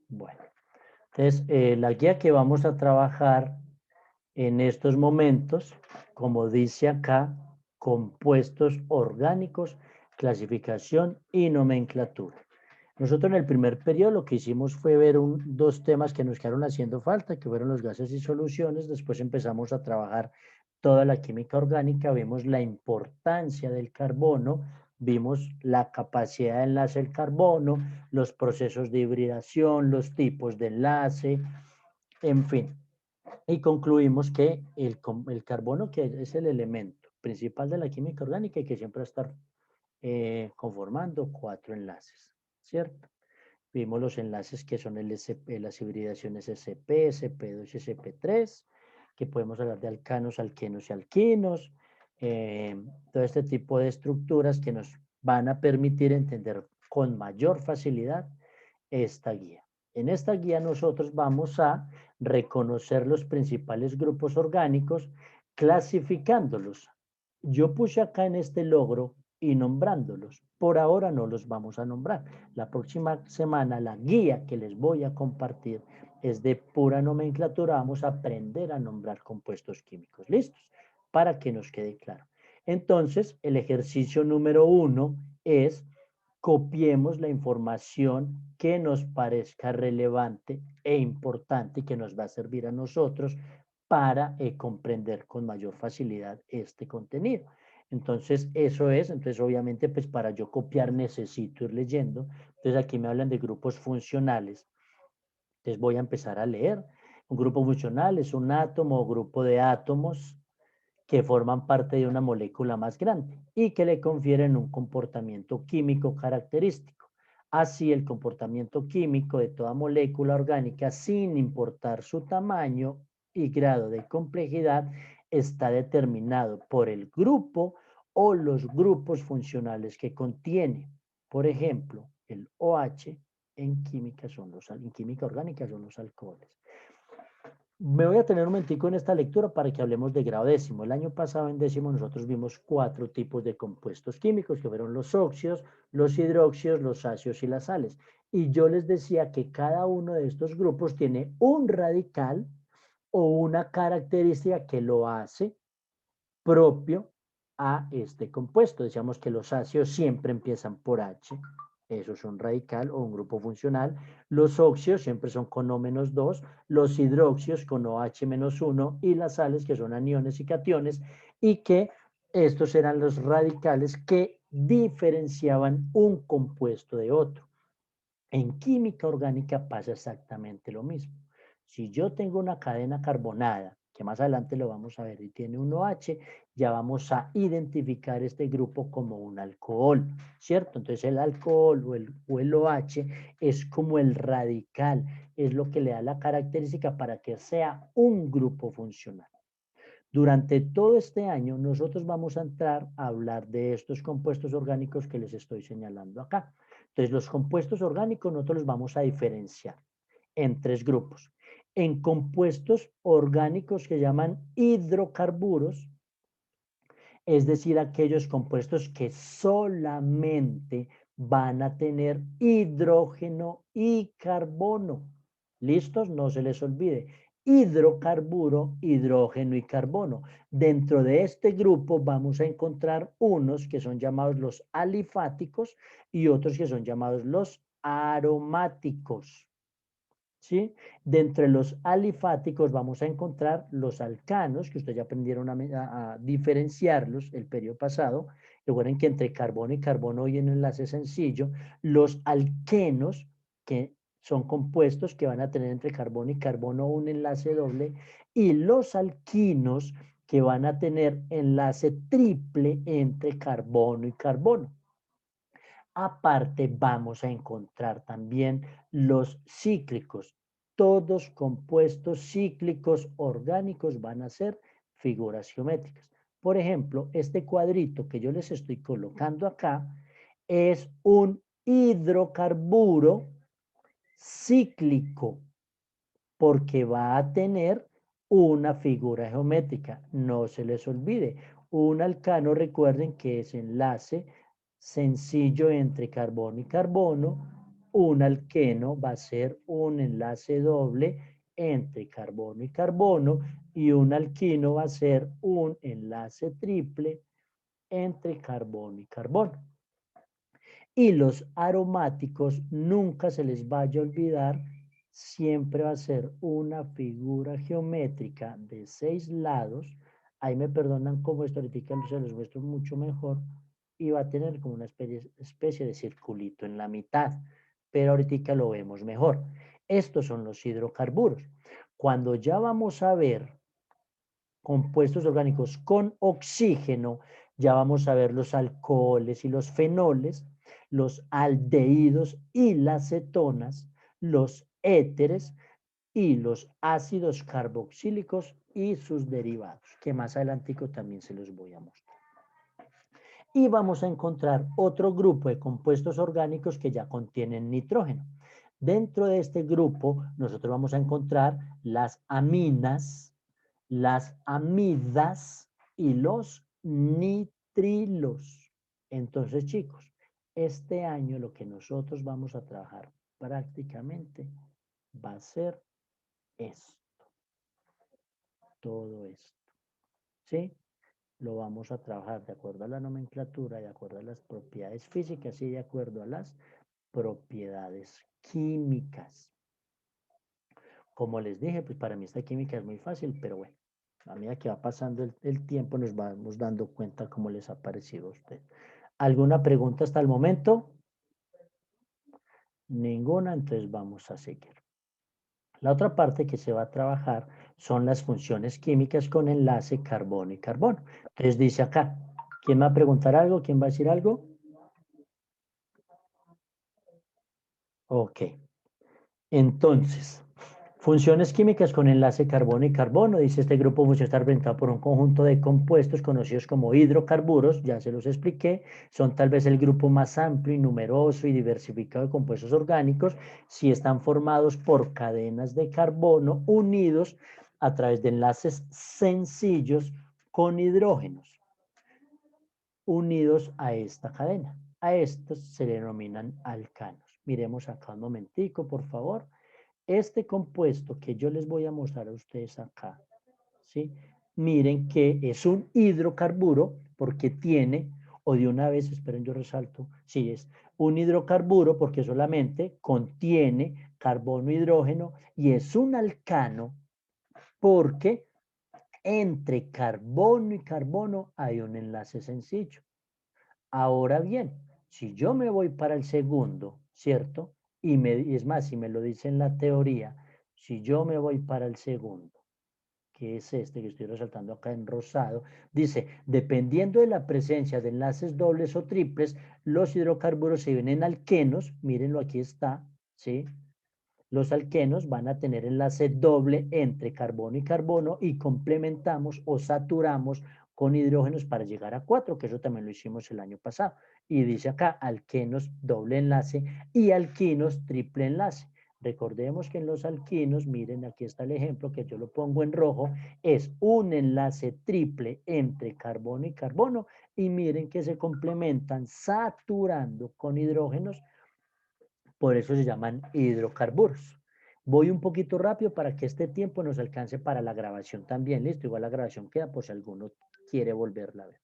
Bueno, entonces la guía que vamos a trabajar en estos momentos, como dice acá, compuestos orgánicos, clasificación y nomenclatura. Nosotros en el primer periodo lo que hicimos fue ver dos temas que nos quedaron haciendo falta, que fueron los gases y soluciones. Después empezamos a trabajar toda la química orgánica, vimos la importancia del carbono, vimos la capacidad de enlace del carbono, los procesos de hibridación, los tipos de enlace, en fin. Y concluimos que el carbono, que es el elemento principal de la química orgánica y que siempre va a estar conformando cuatro enlaces, ¿cierto? Vimos los enlaces que son las hibridaciones sp, sp2 y sp3, que podemos hablar de alcanos, alquenos y alquinos, todo este tipo de estructuras que nos van a permitir entender con mayor facilidad esta guía. En esta guía nosotros vamos a reconocer los principales grupos orgánicos, clasificándolos. Yo puse acá en este logro y nombrándolos. Por ahora no los vamos a nombrar. La próxima semana la guía que les voy a compartir es de pura nomenclatura. Vamos a aprender a nombrar compuestos químicos. ¿Listos? Para que nos quede claro. Entonces, el ejercicio número 1 es copiemos la información que nos parezca relevante e importante y que nos va a servir a nosotros para comprender con mayor facilidad este contenido. Entonces, eso es, entonces obviamente, pues para yo copiar necesito ir leyendo. Entonces, aquí me hablan de grupos funcionales. Entonces, voy a empezar a leer. Un grupo funcional es un átomo o grupo de átomos que forman parte de una molécula más grande y que le confieren un comportamiento químico característico. Así, el comportamiento químico de toda molécula orgánica, sin importar su tamaño y grado de complejidad, está determinado por el grupo o los grupos funcionales que contiene. Por ejemplo, el OH en química orgánica son los alcoholes. Me voy a tener un momentico en esta lectura para que hablemos de grado décimo. El año pasado en décimo nosotros vimos 4 tipos de compuestos químicos que fueron los óxidos, los hidróxidos, los ácidos y las sales. Y yo les decía que cada uno de estos grupos tiene un radical o una característica que lo hace propio a este compuesto. Decíamos que los ácidos siempre empiezan por H, eso es un radical o un grupo funcional. Los óxidos siempre son con O-2, los hidróxidos con OH-1 y las sales que son aniones y cationes y que estos eran los radicales que diferenciaban un compuesto de otro. En química orgánica pasa exactamente lo mismo. Si yo tengo una cadena carbonada, que más adelante lo vamos a ver, y tiene un OH, ya vamos a identificar este grupo como un alcohol, ¿cierto? Entonces el alcohol o el OH es como el radical, es lo que le da la característica para que sea un grupo funcional. Durante todo este año nosotros vamos a entrar a hablar de estos compuestos orgánicos que les estoy señalando acá. Entonces los compuestos orgánicos nosotros los vamos a diferenciar en 3 grupos. En compuestos orgánicos que llaman hidrocarburos, es decir, aquellos compuestos que solamente van a tener hidrógeno y carbono. ¿Listos? No se les olvide. Hidrocarburo, hidrógeno y carbono. Dentro de este grupo vamos a encontrar unos que son llamados los alifáticos y otros que son llamados los aromáticos. ¿Sí? De entre los alifáticos vamos a encontrar los alcanos, que ustedes ya aprendieron a diferenciarlos el periodo pasado. Recuerden que entre carbono y carbono hay un enlace sencillo. Los alquenos, que son compuestos que van a tener entre carbono y carbono un enlace doble. Y los alquinos, que van a tener enlace triple entre carbono y carbono. Aparte, vamos a encontrar también los cíclicos. Todos compuestos cíclicos orgánicos van a ser figuras geométricas. Por ejemplo, este cuadrito que yo les estoy colocando acá es un hidrocarburo cíclico porque va a tener una figura geométrica. No se les olvide. Un alcano, recuerden que es enlace sencillo entre carbono y carbono. un alqueno va a ser un enlace doble entre carbono y carbono, y un alquino va a ser un enlace triple entre carbono y carbono. Y los aromáticos, nunca se les vaya a olvidar, siempre va a ser una figura geométrica de 6 lados. Ahí me perdonan como esto, ahorita se los muestro mucho mejor, y va a tener como una especie de circulito en la mitad, pero ahorita lo vemos mejor. Estos son los hidrocarburos. Cuando ya vamos a ver compuestos orgánicos con oxígeno, ya vamos a ver los alcoholes y los fenoles, los aldehídos y las cetonas, los éteres y los ácidos carboxílicos y sus derivados, que más adelantico también se los voy a mostrar. Y vamos a encontrar otro grupo de compuestos orgánicos que ya contienen nitrógeno. Dentro de este grupo, nosotros vamos a encontrar las aminas, las amidas y los nitrilos. Entonces, chicos, este año lo que nosotros vamos a trabajar prácticamente va a ser esto, todo esto, ¿sí? Lo vamos a trabajar de acuerdo a la nomenclatura, de acuerdo a las propiedades físicas y de acuerdo a las propiedades químicas. Como les dije, pues para mí esta química es muy fácil, pero bueno, a medida que va pasando el tiempo nos vamos dando cuenta cómo les ha parecido a usted. ¿Alguna pregunta hasta el momento? Ninguna, entonces vamos a seguir. La otra parte que se va a trabajar son las funciones químicas con enlace carbono y carbono. Entonces dice acá, ¿quién va a preguntar algo? ¿Quién va a decir algo? Ok. Entonces, funciones químicas con enlace carbono y carbono. Dice este grupo funciona está representado por un conjunto de compuestos conocidos como hidrocarburos, ya se los expliqué, son tal vez el grupo más amplio y numeroso y diversificado de compuestos orgánicos si están formados por cadenas de carbono unidos a través de enlaces sencillos con hidrógenos unidos a esta cadena. A estos se le denominan alcanos. Miremos acá un momentico, por favor. Este compuesto que yo les voy a mostrar a ustedes acá, ¿sí? Miren que es un hidrocarburo porque tiene, o de una vez, esperen yo resalto, sí, es un hidrocarburo porque solamente contiene carbono, hidrógeno, y es un alcano porque entre carbono y carbono hay un enlace sencillo. Ahora bien, si yo me voy para el segundo, ¿cierto? Y es más, si me lo dice en la teoría, si yo me voy para el segundo, que es este que estoy resaltando acá en rosado, dice, dependiendo de la presencia de enlaces dobles o triples, los hidrocarburos se ven en alquenos, mírenlo, aquí está, ¿sí? Los alquenos van a tener enlace doble entre carbono y carbono y complementamos o saturamos con hidrógenos para llegar a 4, que eso también lo hicimos el año pasado. Y dice acá, alquenos doble enlace y alquinos triple enlace. Recordemos que en los alquinos, miren, aquí está el ejemplo que yo lo pongo en rojo, es un enlace triple entre carbono y carbono, y miren que se complementan saturando con hidrógenos, por eso se llaman hidrocarburos. Voy un poquito rápido para que este tiempo nos alcance para la grabación también. Listo, igual la grabación queda por si alguno quiere volverla a ver.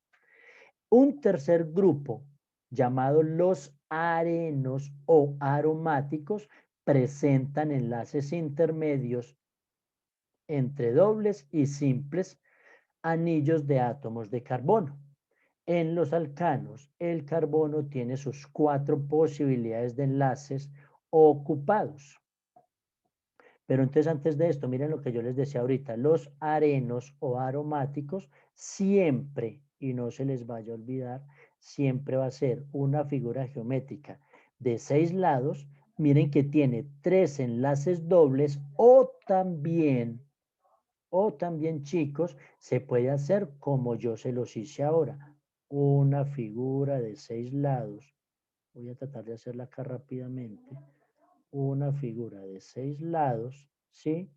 Un tercer grupo llamado los arenos o aromáticos presentan enlaces intermedios entre dobles y simples anillos de átomos de carbono. En los alcanos, el carbono tiene sus 4 posibilidades de enlaces ocupados. Pero entonces antes de esto, miren lo que yo les decía ahorita, los arenos o aromáticos siempre, y no se les vaya a olvidar, siempre va a ser una figura geométrica de 6 lados. Miren que tiene 3 enlaces dobles o también chicos, se puede hacer como yo se los hice ahora, una figura de 6 lados. Voy a tratar de hacerla acá rápidamente. Una figura de 6 lados, ¿sí?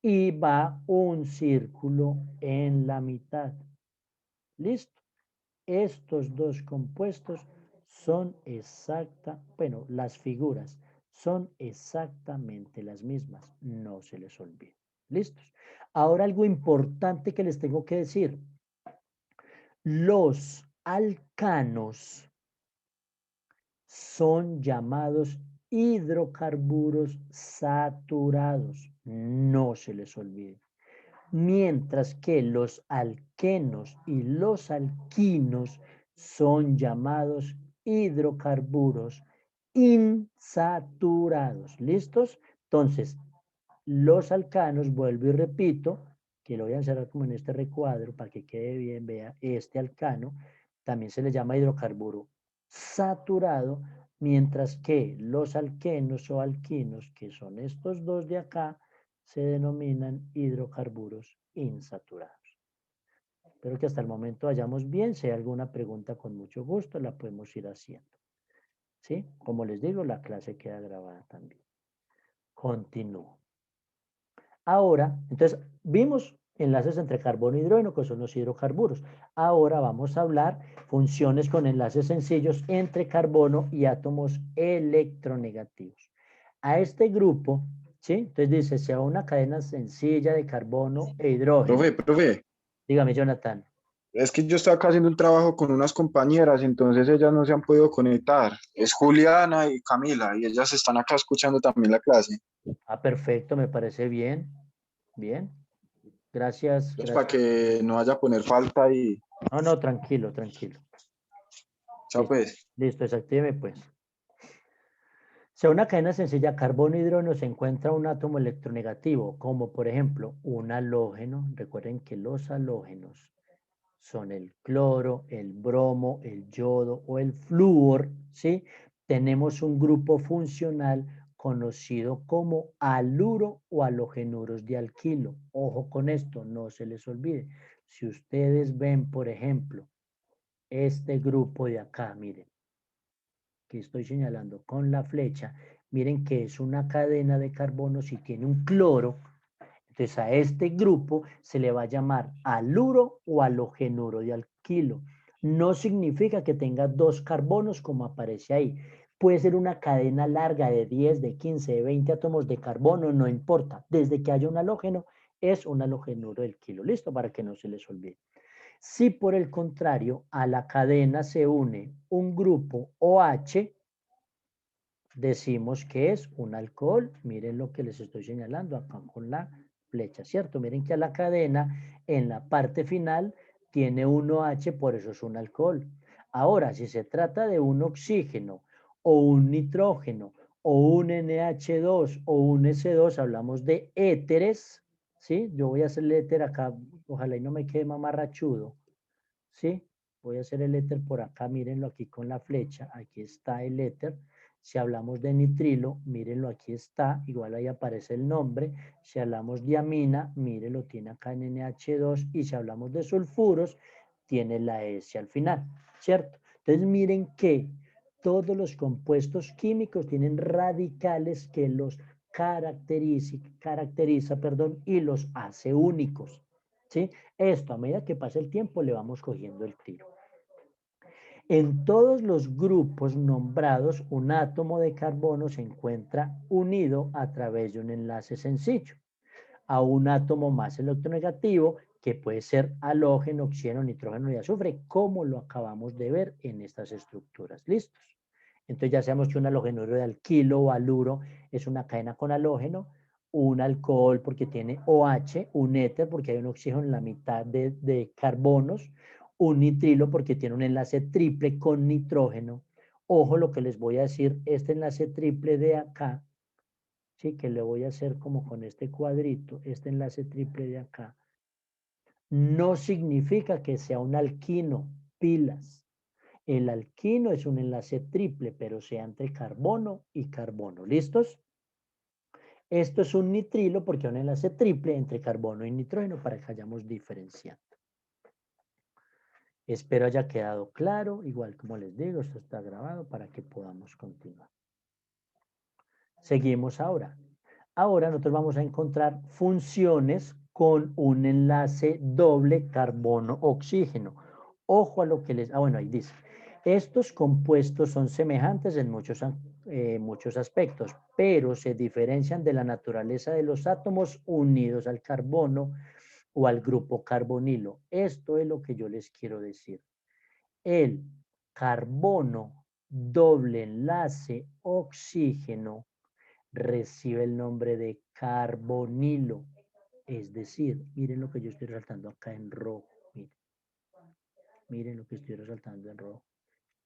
Y va un círculo en la mitad. ¿Listo? Estos dos compuestos son bueno, las figuras son exactamente las mismas, no se les olvide. ¿Listos? Ahora algo importante que les tengo que decir. Los alcanos son llamados hidrocarburos saturados, no se les olvide. Mientras que los alquenos y los alquinos son llamados hidrocarburos insaturados. ¿Listos? Entonces, los alcanos, vuelvo y repito, que lo voy a encerrar como en este recuadro para que quede bien, vea, este alcano también se le llama hidrocarburo saturado, mientras que los alquenos o alquinos, que son estos dos de acá, se denominan hidrocarburos insaturados. Espero que hasta el momento vayamos bien. Si hay alguna pregunta, con mucho gusto la podemos ir haciendo. ¿Sí? Como les digo, la clase queda grabada también. Continúo. Ahora, entonces, vimos enlaces entre carbono e hidrógeno, que son los hidrocarburos. Ahora vamos a hablar funciones con enlaces sencillos entre carbono y átomos electronegativos. A este grupo, ¿sí? Entonces dice, sea una cadena sencilla de carbono e hidrógeno. Profe, Dígame, Jonathan. es que yo estaba acá haciendo un trabajo con unas compañeras, entonces ellas no se han podido conectar. Es Juliana y Camila, y ellas están acá escuchando también la clase. Ah, perfecto, me parece bien. Bien. Gracias, Entonces, para gracias. que no vaya a poner falta y... No, no, tranquilo, tranquilo. Chao, Listo, pues. listo, desactíveme pues. Si en una cadena sencilla carbono-hidrógeno se encuentra un átomo electronegativo, como por ejemplo un halógeno, recuerden que los halógenos son el cloro, el bromo, el yodo o el flúor, ¿sí? Tenemos un grupo funcional conocido como haluro o halogenuros de alquilo. Ojo con esto, no se les olvide. Si ustedes ven, por ejemplo, este grupo de acá, miren, que estoy señalando con la flecha, miren que es una cadena de carbonos y tiene un cloro. Entonces a este grupo se le va a llamar haluro o halogenuro de alquilo. No significa que tenga dos carbonos como aparece ahí. Puede ser una cadena larga de 10, de 15, de 20 átomos de carbono, no importa. Desde que haya un halógeno, es un halogenuro del kilo. Listo, para que no se les olvide. Si por el contrario a la cadena se une un grupo OH, decimos que es un alcohol. Miren lo que les estoy señalando acá con la flecha, ¿cierto? Miren que a la cadena en la parte final tiene un OH, por eso es un alcohol. Ahora, si se trata de un oxígeno o un nitrógeno o un NH2 o un S2, hablamos de éteres, ¿sí? Yo voy a hacer el éter acá, ojalá y no me quede mamarrachudo, ¿sí? Voy a hacer el éter por acá, mírenlo aquí con la flecha, aquí está el éter. Si hablamos de nitrilo, mírenlo, aquí está, igual ahí aparece el nombre. Si hablamos de amina, mírenlo, tiene acá en NH2. Y si hablamos de sulfuros, tiene la S al final, ¿cierto? Entonces miren que todos los compuestos químicos tienen radicales que los caracteriza, perdón, y los hace únicos, ¿sí? Esto a medida que pasa el tiempo le vamos cogiendo el tiro. En todos los grupos nombrados, un átomo de carbono se encuentra unido a través de un enlace sencillo a un átomo más electronegativo, que puede ser halógeno, oxígeno, nitrógeno y azufre, como lo acabamos de ver en estas estructuras. ¿Listos? Entonces ya sabemos que un halogenuro de alquilo o haluro es una cadena con halógeno, un alcohol porque tiene OH, un éter porque hay un oxígeno en la mitad de carbonos, un nitrilo porque tiene un enlace triple con nitrógeno. Ojo lo que les voy a decir, este enlace triple de acá, ¿sí? Que le voy a hacer como con este cuadrito, este enlace triple de acá, no significa que sea un alquino, pilas. El alquino es un enlace triple, pero sea entre carbono y carbono. ¿Listos? Esto es un nitrilo porque es un enlace triple entre carbono y nitrógeno para que vayamos diferenciando. Espero haya quedado claro. Igual como les digo, esto está grabado para que podamos continuar. Seguimos ahora. Ahora nosotros vamos a encontrar funciones con un enlace doble carbono-oxígeno. Ojo a lo que les... Ah, bueno, ahí dice. Estos compuestos son semejantes en muchos aspectos, pero se diferencian de la naturaleza de los átomos unidos al carbono o al grupo carbonilo. Esto es lo que yo les quiero decir. El carbono doble enlace oxígeno recibe el nombre de carbonilo. Es decir, miren lo que yo estoy resaltando acá en rojo. Miren lo que estoy resaltando en rojo.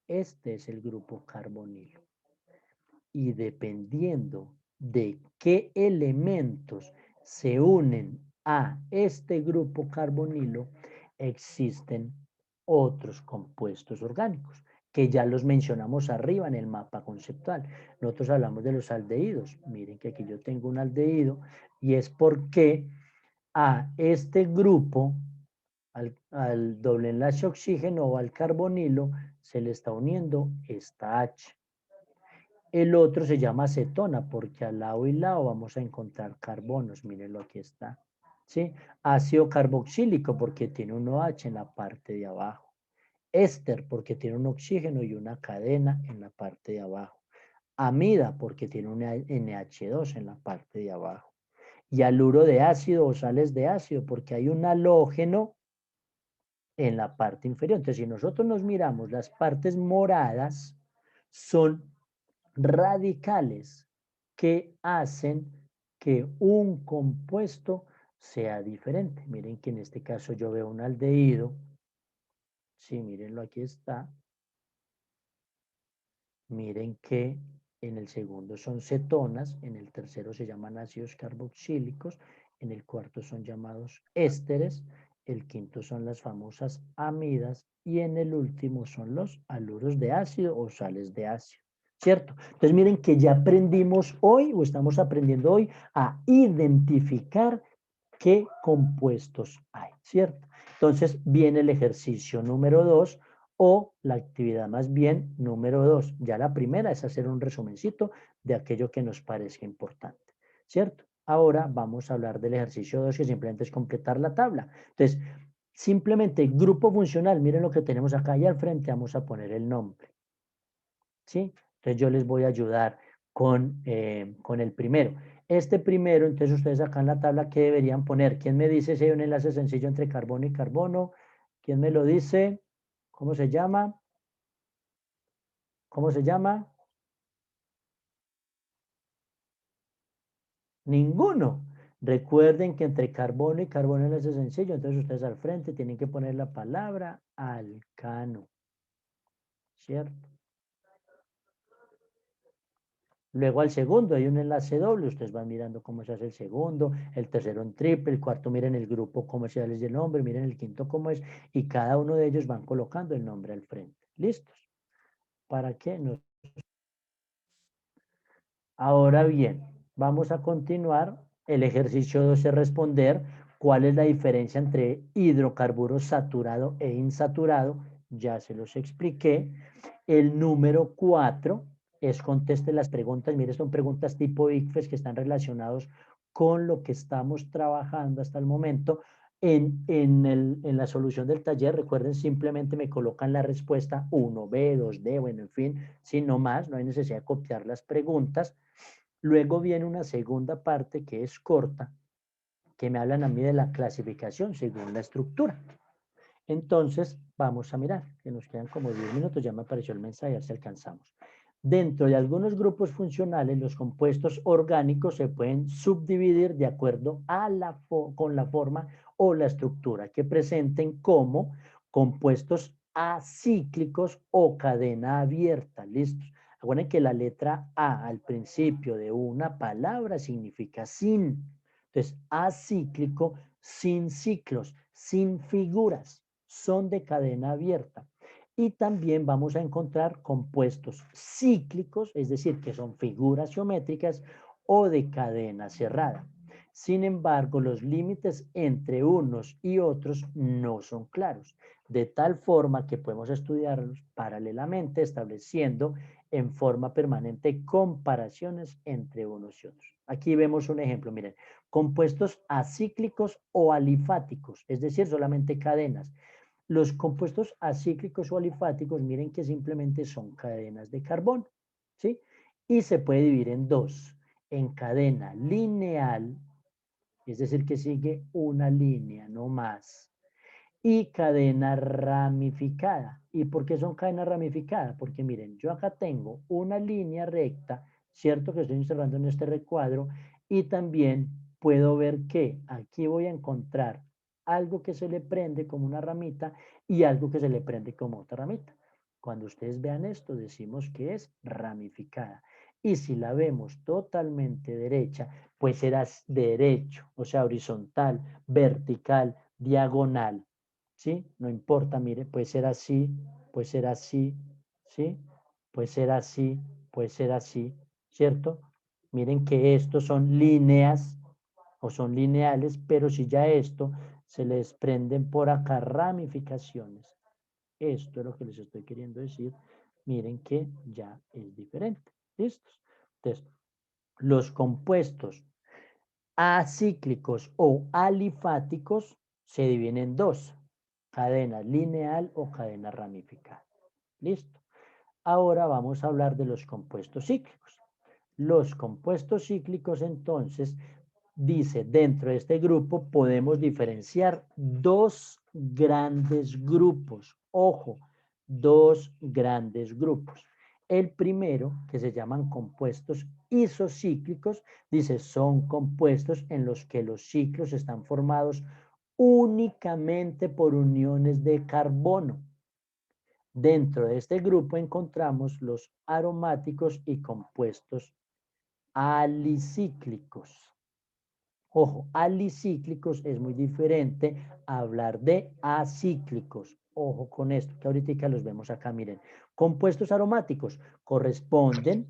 Este es el grupo carbonilo. Y dependiendo de qué elementos se unen a este grupo carbonilo, existen otros compuestos orgánicos, que ya los mencionamos arriba en el mapa conceptual. Nosotros hablamos de los aldehídos. Miren que aquí yo tengo un aldehído y es porque a este grupo, al doble enlace oxígeno o al carbonilo, se le está uniendo esta H. El otro se llama acetona porque al lado y lado vamos a encontrar carbonos. Mírenlo, aquí está. ¿Sí? Ácido carboxílico porque tiene un OH en la parte de abajo. Éster porque tiene un oxígeno y una cadena en la parte de abajo. Amida porque tiene un NH2 en la parte de abajo. Y aluro de ácido o sales de ácido porque hay un halógeno en la parte inferior. Entonces, si nosotros nos miramos, las partes moradas son radicales que hacen que un compuesto sea diferente. Miren que en este caso yo veo un aldehído. Sí, mírenlo, aquí está. Miren que en el segundo son cetonas, en el tercero se llaman ácidos carboxílicos, en el cuarto son llamados ésteres, el quinto son las famosas amidas y en el último son los haluros de ácido o sales de ácido, ¿cierto? Entonces miren que ya aprendimos hoy o estamos aprendiendo hoy a identificar qué compuestos hay, ¿cierto? Entonces viene el ejercicio número 2 o la actividad más bien número 2. Ya la primera es hacer un resumencito de aquello que nos parezca importante, ¿cierto? Ahora vamos a hablar del ejercicio 2 que simplemente es completar la tabla. Entonces, simplemente grupo funcional, miren lo que tenemos acá y al frente vamos a poner el nombre, ¿sí? Entonces yo les voy a ayudar con el primero. Este primero, entonces ustedes acá en la tabla, ¿qué deberían poner? ¿Quién me dice si hay un enlace sencillo entre carbono y carbono? ¿Quién me lo dice? ¿Cómo se llama? ¿Cómo se llama? Ninguno. Recuerden que entre carbono y carbono enlace sencillo, entonces ustedes al frente tienen que poner la palabra alcano, ¿cierto? Luego al segundo hay un enlace doble, ustedes van mirando cómo se hace el segundo, el tercero en triple, el cuarto miren el grupo comerciales del nombre, miren el quinto cómo es, y cada uno de ellos van colocando el nombre al frente. ¿Listos? ¿Para qué? No. Ahora bien, vamos a continuar. El ejercicio 2 es responder cuál es la diferencia entre hidrocarburo saturado e insaturado. Ya se los expliqué. El número 4 es conteste las preguntas. Mire, son preguntas tipo ICFES que están relacionados con lo que estamos trabajando hasta el momento. En la solución del taller, recuerden, simplemente me colocan la respuesta 1B, 2D, bueno, en fin, si no más, no hay necesidad de copiar las preguntas. Luego viene una segunda parte que es corta, que me hablan a mí de la clasificación según la estructura. Entonces, vamos a mirar, que nos quedan como 10 minutos, ya me apareció el mensaje, a ver si alcanzamos. Dentro de algunos grupos funcionales, los compuestos orgánicos se pueden subdividir de acuerdo a con la forma o la estructura que presenten como compuestos acíclicos o cadena abierta. ¿Listos? Recuerden que la letra A al principio de una palabra significa sin. Entonces, acíclico, sin ciclos, sin figuras, son de cadena abierta. Y también vamos a encontrar compuestos cíclicos, es decir, que son figuras geométricas o de cadena cerrada. Sin embargo, los límites entre unos y otros no son claros, de tal forma que podemos estudiarlos paralelamente, estableciendo en forma permanente comparaciones entre unos y otros. Aquí vemos un ejemplo, miren, compuestos acíclicos o alifáticos, es decir, solamente cadenas. Los compuestos acíclicos o alifáticos, miren que simplemente son cadenas de carbono, ¿sí? Y se puede dividir en dos, en cadena lineal, es decir, que sigue una línea, no más, y cadena ramificada. ¿Y por qué son cadenas ramificadas? Porque miren, yo acá tengo una línea recta, ¿cierto? Que estoy observando en este recuadro, y también puedo ver que aquí voy a encontrar algo que se le prende como una ramita y algo que se le prende como otra ramita. Cuando ustedes vean esto, decimos que es ramificada. Y si la vemos totalmente derecha, pues será derecho, o sea, horizontal, vertical, diagonal. ¿Sí? No importa, mire, puede ser así, puede ser así, ¿sí? Puede ser así, puede ser así, ¿cierto? Miren que estos son líneas o son lineales, pero si ya esto se les prenden por acá ramificaciones. Esto es lo que les estoy queriendo decir. Miren que ya es diferente. ¿Listos? Entonces, los compuestos acíclicos o alifáticos se dividen en dos, cadena lineal o cadena ramificada. Listo. Ahora vamos a hablar de los compuestos cíclicos. Los compuestos cíclicos, entonces, dice, dentro de este grupo podemos diferenciar dos grandes grupos. Ojo, dos grandes grupos. El primero, que se llaman compuestos isocíclicos, dice, son compuestos en los que los ciclos están formados únicamente por uniones de carbono. Dentro de este grupo encontramos los aromáticos y compuestos alicíclicos. Ojo, alicíclicos es muy diferente a hablar de acíclicos. Ojo con esto, que ahorita los vemos acá, miren. Compuestos aromáticos corresponden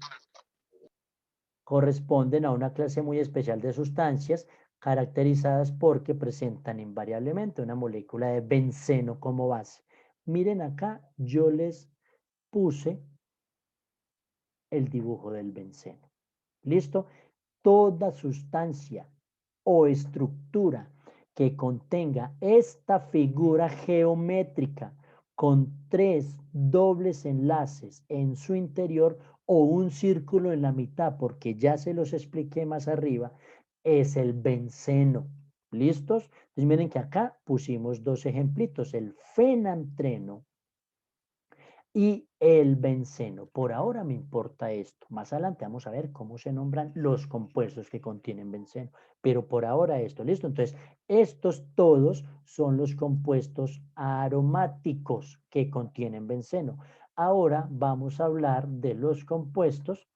a una clase muy especial de sustancias caracterizadas porque presentan invariablemente una molécula de benceno como base. Miren acá, yo les puse el dibujo del benceno. ¿Listo? Toda sustancia o estructura que contenga esta figura geométrica con tres dobles enlaces en su interior o un círculo en la mitad, porque ya se los expliqué más arriba, es el benceno. ¿Listos? Entonces miren que acá pusimos dos ejemplitos, el fenantreno y el benceno. Por ahora me importa esto. Más adelante vamos a ver cómo se nombran los compuestos que contienen benceno. Pero por ahora esto, ¿listo? Entonces, estos todos son los compuestos aromáticos que contienen benceno. Ahora vamos a hablar de los compuestos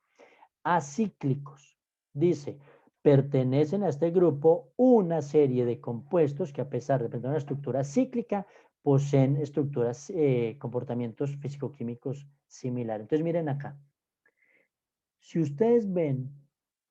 acíclicos. Dice, pertenecen a este grupo una serie de compuestos que a pesar de tener una estructura cíclica, poseen estructuras, comportamientos físico-químicos similares. Entonces miren acá. Si ustedes ven,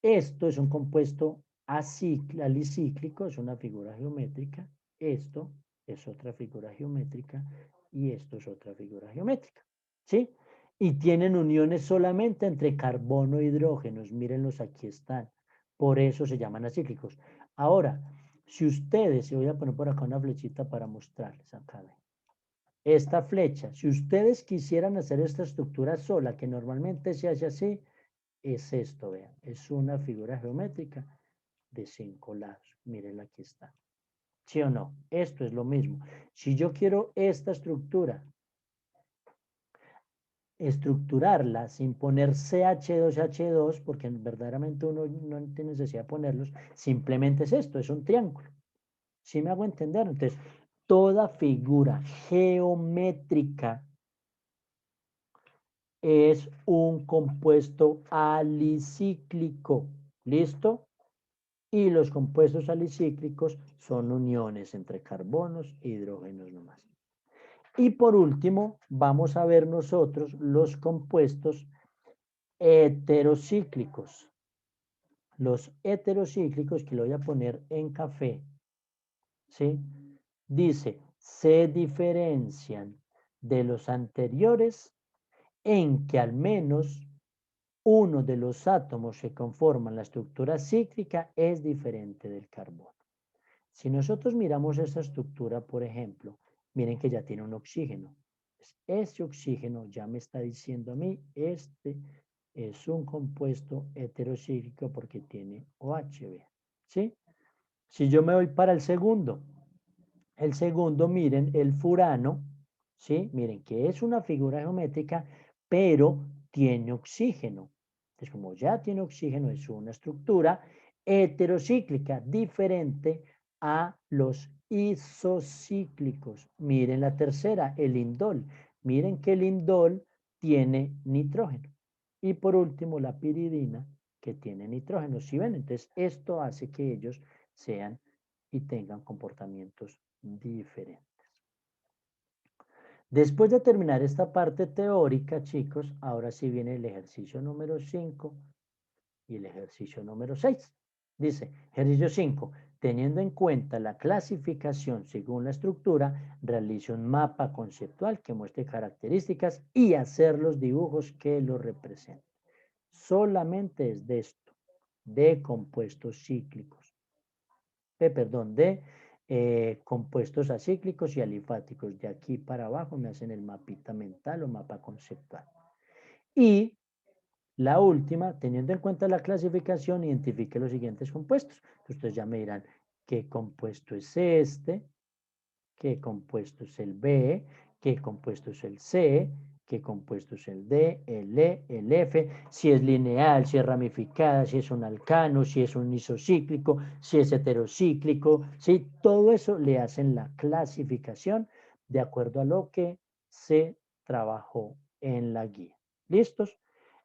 esto es un compuesto alicíclico, es una figura geométrica. Esto es otra figura geométrica y esto es otra figura geométrica. ¿Sí? Y tienen uniones solamente entre carbono e hidrógenos. Mírenlos, aquí están. Por eso se llaman acíclicos. Ahora, si ustedes, y voy a poner por acá una flechita para mostrarles acá, esta flecha, si ustedes quisieran hacer esta estructura sola, que normalmente se hace así, es esto, vean, es una figura geométrica de 5 lados. Miren, aquí está. ¿Sí o no? Esto es lo mismo. Si yo quiero esta estructura, estructurarla sin poner CH2H2, porque verdaderamente uno no tiene necesidad de ponerlos, simplemente es esto, es un triángulo. ¿Sí me hago entender? Entonces, toda figura geométrica es un compuesto alicíclico. ¿Listo? Y los compuestos alicíclicos son uniones entre carbonos e hidrógenos nomás. Y por último, vamos a ver nosotros los compuestos heterocíclicos. Los heterocíclicos, que lo voy a poner en café, ¿sí? Dice, se diferencian de los anteriores en que al menos uno de los átomos que conforman la estructura cíclica es diferente del carbono. Si nosotros miramos esta estructura, por ejemplo, miren que ya tiene un oxígeno. Ese oxígeno ya me está diciendo a mí, este es un compuesto heterocíclico porque tiene OH, ¿sí? Si yo me voy para el segundo, miren, el furano, ¿sí? Miren que es una figura geométrica, pero tiene oxígeno. Entonces, como ya tiene oxígeno, es una estructura heterocíclica, diferente a los isocíclicos. Miren la tercera, el indol. Miren que el indol tiene nitrógeno. Y por último, la piridina, que tiene nitrógeno. ¿Sí ven? Entonces, esto hace que ellos sean y tengan comportamientos diferentes. Después de terminar esta parte teórica, chicos, ahora sí viene el ejercicio número 5 y el ejercicio número 6. Dice, ejercicio 5, teniendo en cuenta la clasificación según la estructura, realice un mapa conceptual que muestre características y hacer los dibujos que lo representen. Solamente es de esto, de compuestos cíclicos. De compuestos acíclicos y alifáticos. De aquí para abajo me hacen el mapita mental o mapa conceptual. Y la última, teniendo en cuenta la clasificación, identifique los siguientes compuestos. Ustedes ya me dirán qué compuesto es este, qué compuesto es el B, qué compuesto es el C, qué compuesto es el D, el E, el F, si es lineal, si es ramificada, si es un alcano, si es un isocíclico, si es heterocíclico, ¿sí? Todo eso le hacen la clasificación de acuerdo a lo que se trabajó en la guía. ¿Listos?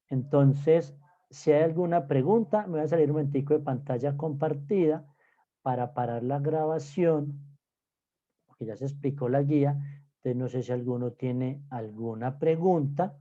Entonces, si hay alguna pregunta, me voy a salir un momentico de pantalla compartida para parar la grabación, porque ya se explicó la guía. Entonces, no sé si alguno tiene alguna pregunta